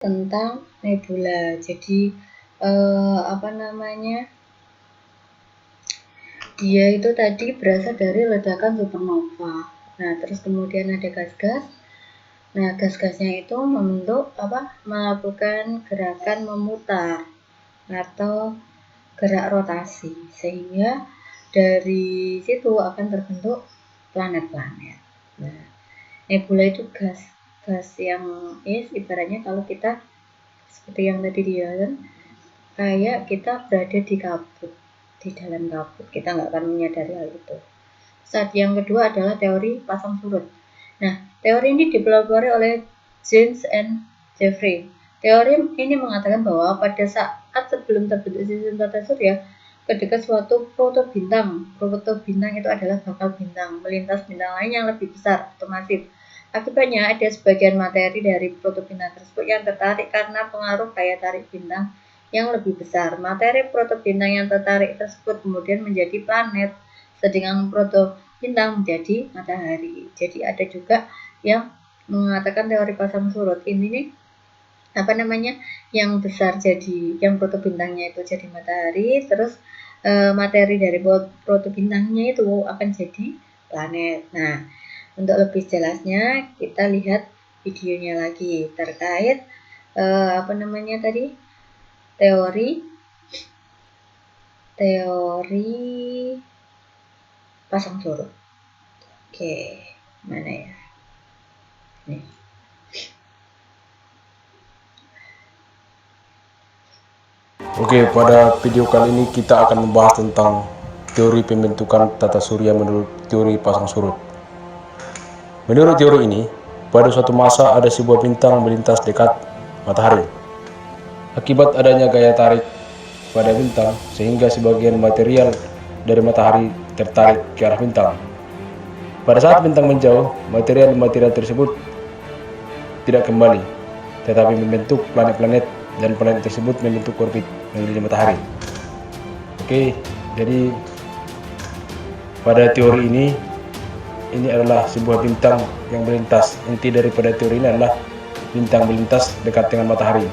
tentang nebula. Jadi dia itu tadi berasal dari ledakan supernova. Nah, terus kemudian ada gas-gas. Nah, gas-gasnya itu melakukan gerakan memutar atau gerak rotasi, sehingga dari situ akan terbentuk planet-planet. Nah, nebula itu gas yang ibaratnya kalau kita seperti yang tadi dia kan, kayak kita berada di kabut, di dalam kabut, kita nggak akan menyadari hal itu. Saat yang kedua adalah teori pasang surut. Nah, teori ini dipelopori oleh James and Jeffrey. Teori ini mengatakan bahwa pada saat sebelum terbentuk sistem tata surya, ketika suatu protobintang itu adalah bakal bintang melintas bintang lain yang lebih besar atau masif. Akibatnya ada sebagian materi dari protobintang tersebut yang tertarik karena pengaruh gaya tarik bintang yang lebih besar. Materi protobintang yang tertarik tersebut kemudian menjadi planet, sedangkan protobintang menjadi matahari. Jadi ada juga yang mengatakan teori pasang surut. Ini yang besar jadi, yang protobintangnya itu jadi matahari, terus materi dari protobintangnya itu akan jadi planet. Nah, untuk lebih jelasnya kita lihat videonya lagi terkait teori pasang surut. Oke, mana ya? Nih. Oke, pada video kali ini kita akan membahas tentang teori pembentukan tata surya menurut teori pasang surut. Menurut teori ini, pada suatu masa ada sebuah bintang melintas dekat matahari. Akibat adanya gaya tarik pada bintang, sehingga sebagian material dari matahari tertarik ke arah bintang. Pada saat bintang menjauh, material tersebut tidak kembali, tetapi membentuk planet-planet, dan planet tersebut membentuk orbit mengelilingi matahari. Oke, jadi pada teori ini adalah sebuah bintang yang melintas. Inti daripada teori ini adalah bintang melintas dekat dengan matahari,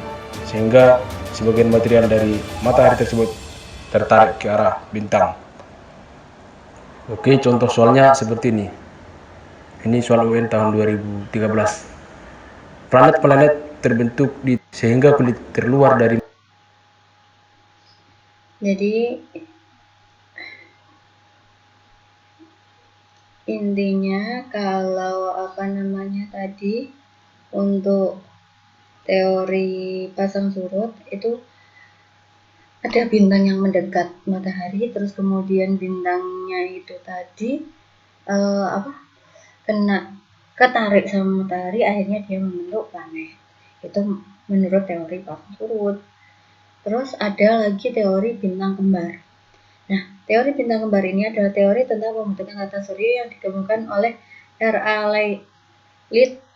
sehingga sebagian material dari matahari tersebut tertarik ke arah bintang. Oke, contoh soalnya seperti ini. Ini soal UN tahun 2013. Planet-planet terbentuk sehingga kulit terluar dari. Jadi intinya kalau tadi untuk teori pasang surut itu ada bintang yang mendekat matahari, terus kemudian bintangnya itu tadi ketarik sama matahari, akhirnya dia membentuk planet. Itu menurut teori pasang surut. Terus ada lagi teori bintang kembar. Nah, teori bintang kembar ini adalah teori tentang pembentukan tata surya yang dikemukakan oleh R.A.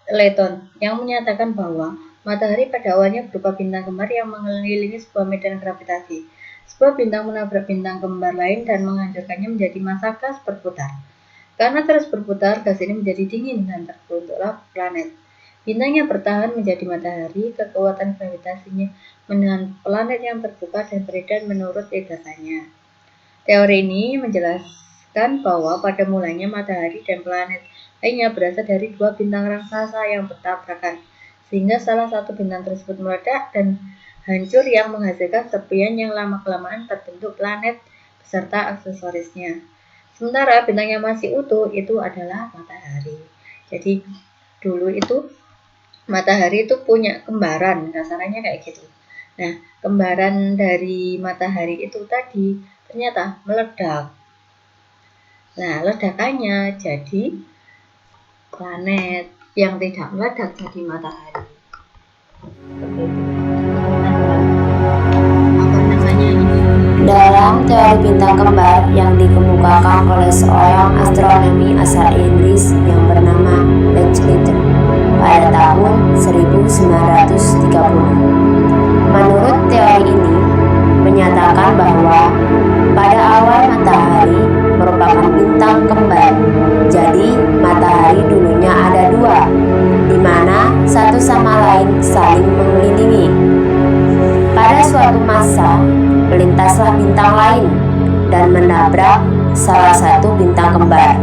Layton yang menyatakan bahwa matahari pada awalnya berupa bintang kembar yang mengelilingi sebuah medan gravitasi. Sebuah bintang menabrak bintang kembar lain dan menghancurkannya menjadi massa gas berputar. Karena terus berputar, gas ini menjadi dingin dan terbentuklah planet. Bintang yang bertahan menjadi matahari, kekuatan gravitasinya menahan planet yang terbuka dan beredar menurut lintasannya. Teori ini menjelaskan bahwa pada mulanya matahari dan planet lainnya berasal dari dua bintang raksasa yang bertabrakan, sehingga salah satu bintang tersebut meledak dan hancur yang menghasilkan serpihan yang lama-kelamaan terbentuk planet beserta aksesorisnya. Sementara bintang yang masih utuh itu adalah matahari. Jadi dulu itu matahari itu punya kembaran, kasarnya kayak gitu. Nah, kembaran dari matahari itu tadi ternyata meledak. Nah, ledakannya jadi planet, yang tidak meledak jadi matahari. Dalam teori bintang kembar yang dikemukakan oleh seorang astronomi asal Inggris yang bernama Lex Little pada tahun 1930. Menurut teori ini menyatakan bahwa pada awal matahari merupakan bintang kembar. Jadi matahari dulunya ada dua, di mana satu sama lain saling mengelilingi masa, melintaslah bintang lain dan menabrak salah satu bintang kembar.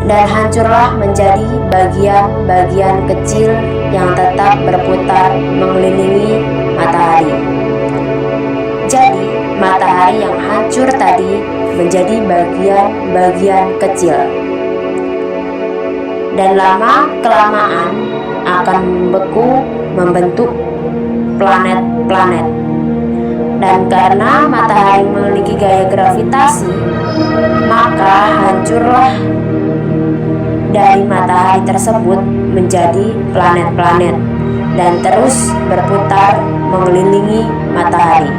Dan hancurlah menjadi bagian-bagian kecil yang tetap berputar mengelilingi matahari. Jadi, matahari yang hancur tadi menjadi bagian-bagian kecil. Dan lama-kelamaan akan membeku membentuk planet-planet. Dan karena matahari memiliki gaya gravitasi, maka hancurlah dari matahari tersebut menjadi planet-planet dan terus berputar mengelilingi matahari.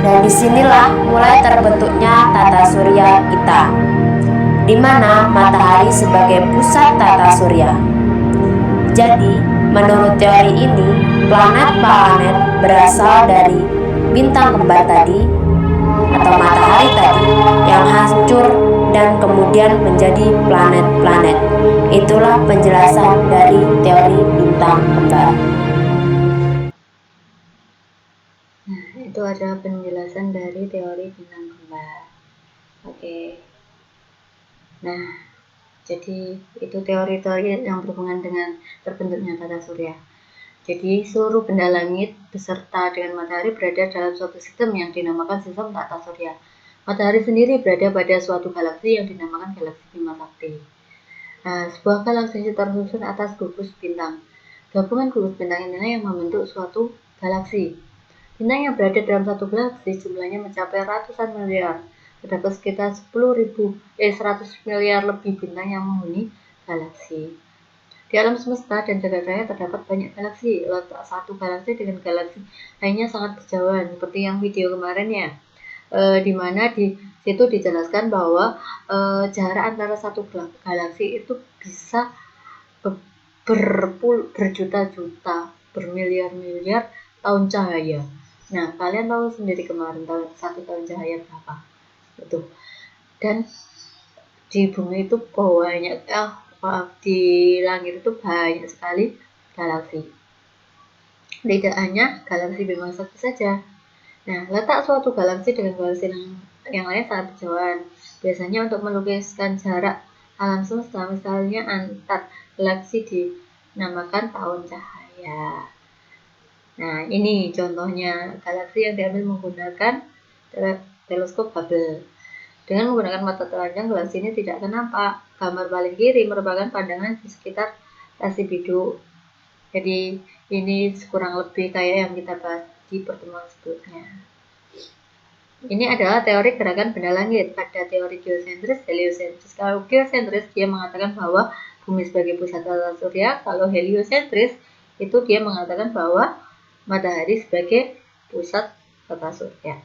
Dan disinilah mulai terbentuknya tata surya kita, di mana matahari sebagai pusat tata surya. Jadi, menurut teori ini, planet-planet berasal dari bintang kembar tadi atau matahari tadi yang hancur dan kemudian menjadi planet-planet. Itulah penjelasan dari teori bintang kembar. Nah, itu adalah penjelasan dari teori bintang kembar. Oke. Nah, jadi itu teori-teori yang berhubungan dengan terbentuknya tata surya. Jadi seluruh benda langit beserta dengan matahari berada dalam suatu sistem yang dinamakan sistem tata surya. Matahari sendiri berada pada suatu galaksi yang dinamakan galaksi Bima Sakti. Nah, sebuah galaksi tersusun atas gugus bintang. Gabungan gugus bintang inilah yang membentuk suatu galaksi. Bintang yang berada dalam satu galaksi jumlahnya mencapai ratusan miliar. Terdapat sekitar 100 miliar lebih bintang yang menghuni galaksi. Di alam semesta dan jagat raya terdapat banyak galaksi. Letak satu galaksi dengan galaksi lainnya sangat berjauhan, seperti yang video kemarin ya. Di mana di situ dijelaskan bahwa jarak antara satu galaksi itu bisa berjuta-juta, bermiliar-miliar tahun cahaya. Nah, kalian tahu sendiri kemarin satu tahun cahaya berapa? Itu. Dan di bumi itu banyak, di langit itu banyak sekali galaksi. Tidak hanya galaksi Bima Sakti saja. Nah, letak suatu galaksi dengan galaksi yang lain sangat berjauhan. Biasanya untuk melukiskan jarak alam semesta, misalnya antar galaksi dinamakan tahun cahaya. Nah, ini contohnya galaksi yang diambil menggunakan teleskop Hubble. Dengan menggunakan mata telanjang, galaksi ini tidak akan nampak. Gambar paling kiri merupakan pandangan di sekitar rasi biduk. Jadi, ini kurang lebih kayak yang kita bahas di pertemuan sebelumnya. Ini adalah teori gerakan benda langit. Ada teori geosentris, heliosentris. Kalau geosentris, dia mengatakan bahwa bumi sebagai pusat tata surya. Kalau heliosentris, itu dia mengatakan bahwa matahari sebagai pusat tata surya.